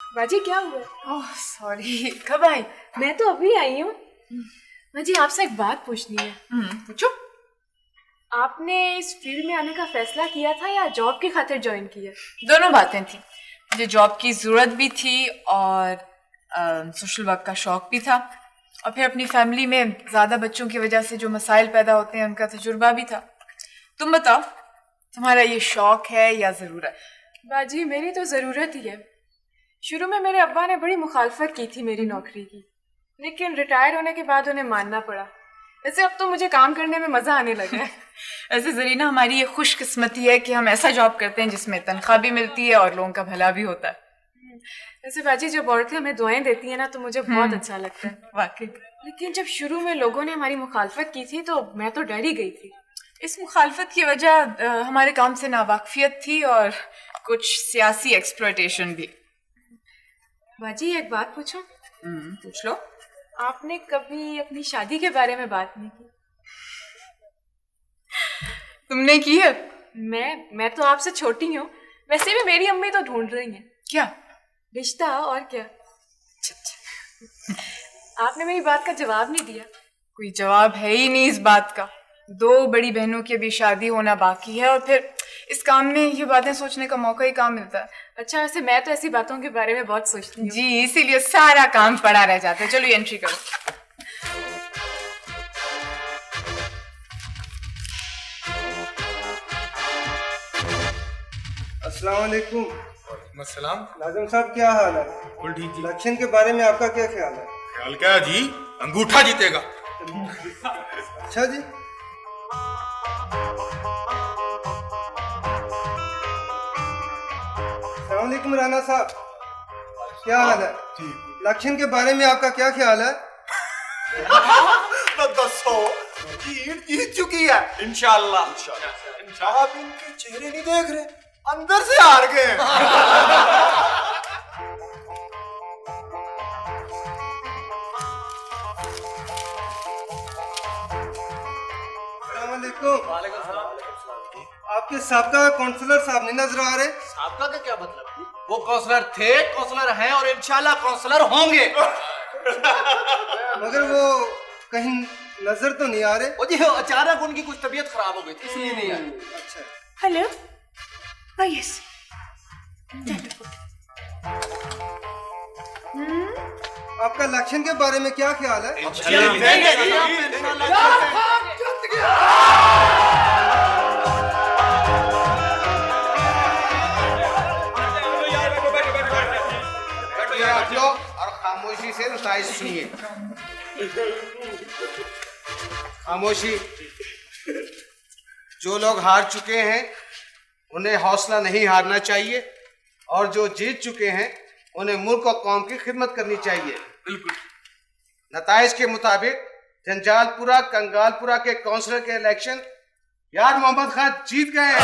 बाजी क्या हुआ? ओह सॉरी, कब आई? मैं तो अभी आई हूँ। बाजी आपसे एक बात पूछनी है। पूछो। आपने इस फील्ड में आने का फैसला किया था या जॉब की खातिर ज्वाइन किया? दोनों बातें थी। मुझे जॉब की ज़रूरत भी थी और सोशल वर्क का शौक भी था, और फिर अपनी फैमिली में ज़्यादा बच्चों की वजह से जो मसाइल पैदा होते हैं उनका तजुर्बा भी था। तुम बताओ, तुम्हारा ये शौक है या ज़रूरत? बाजी मेरी तो ज़रूरत ही है। शुरू में मेरे अब्बा ने बड़ी मुखालफत की थी मेरी नौकरी की, लेकिन रिटायर होने के बाद उन्हें मानना पड़ा। वैसे अब तो मुझे काम करने में मज़ा आने लगा है। ऐसे ज़रीना, हमारी ये खुशकिस्मती है कि हम ऐसा जॉब करते हैं जिसमें तनख्वाह भी मिलती है और लोगों का भला भी होता है। वैसे बाजी जब औरतें हमें दुआएं देती हैं ना तो मुझे बहुत अच्छा लगता है वाकई। लेकिन जब शुरू में लोगों ने हमारी मुखालफत की थी तो मैं तो डर ही गई थी। इस मुखालफत की वजह हमारे काम से नावाकफियत थी और कुछ सियासी एक्सप्लॉयटेशन भी। बाजी एक बात पूछूं? पूछ लो। आपने कभी अपनी शादी के बारे में बात नहीं की? तुमने की है? मैं तो आपसे छोटी हूँ। वैसे भी मेरी अम्मी तो ढूंढ रही हैं। क्या रिश्ता? और क्या। आपने मेरी बात का जवाब नहीं दिया। कोई जवाब है ही नहीं इस बात का। 2 बड़ी बहनों की अभी शादी होना बाकी है और फिर इस काम में ये बातें सोचने का मौका ही कहाँ मिलता है। अच्छा, वैसे मैं तो ऐसी बातों के बारे में बहुत सोचती हूँ। जी, इसीलिए सारा काम पड़ा रह जाता है। चलो ये एंट्री करो। अस्सलाम वालेकुम। अस्सलाम। नाज़िम साहब क्या हाल है? बिल्कुल ठीक जी। इलेक्शन के बारे में आपका क्या ख्याल है? ख्याल क्या है जी? अंगूठा जीतेगा। अच्छा जी। अस्सलाम वालेकुम राना साहब, क्या हाल है? इलेक्शन के बारे में आपका क्या ख्याल है? तो दसो जीत चुकी है इंशाल्लाह। आप इनके चेहरे नहीं देख रहे, अंदर से हार गए। आपके साबका काउंसलर साहब नहीं नजर आ रहे? आपका का क्या मतलब? वो काउंसलर थे, काउंसलर हैं और इंशाल्लाह काउंसलर होंगे। मगर वो कहीं नजर तो नहीं आ रहे। ओ जी, अचानक उनकी कुछ तबीयत खराब हो गई थी इसलिए नहीं आए। अच्छा। हेलो। यस। आपका इलेक्शन के बारे में क्या ख्याल है? और खामोशी से नताइज सुनिए। खामोशी। जो लोग हार चुके हैं उन्हें हौसला नहीं हारना चाहिए, और जो जीत चुके हैं उन्हें मुल्क और कौम की खिदमत करनी चाहिए। बिल्कुल। नताइज के मुताबिक जंजालपुरा कंगालपुरा के काउंसलर के इलेक्शन यार मोहम्मद खान जीत गए हैं।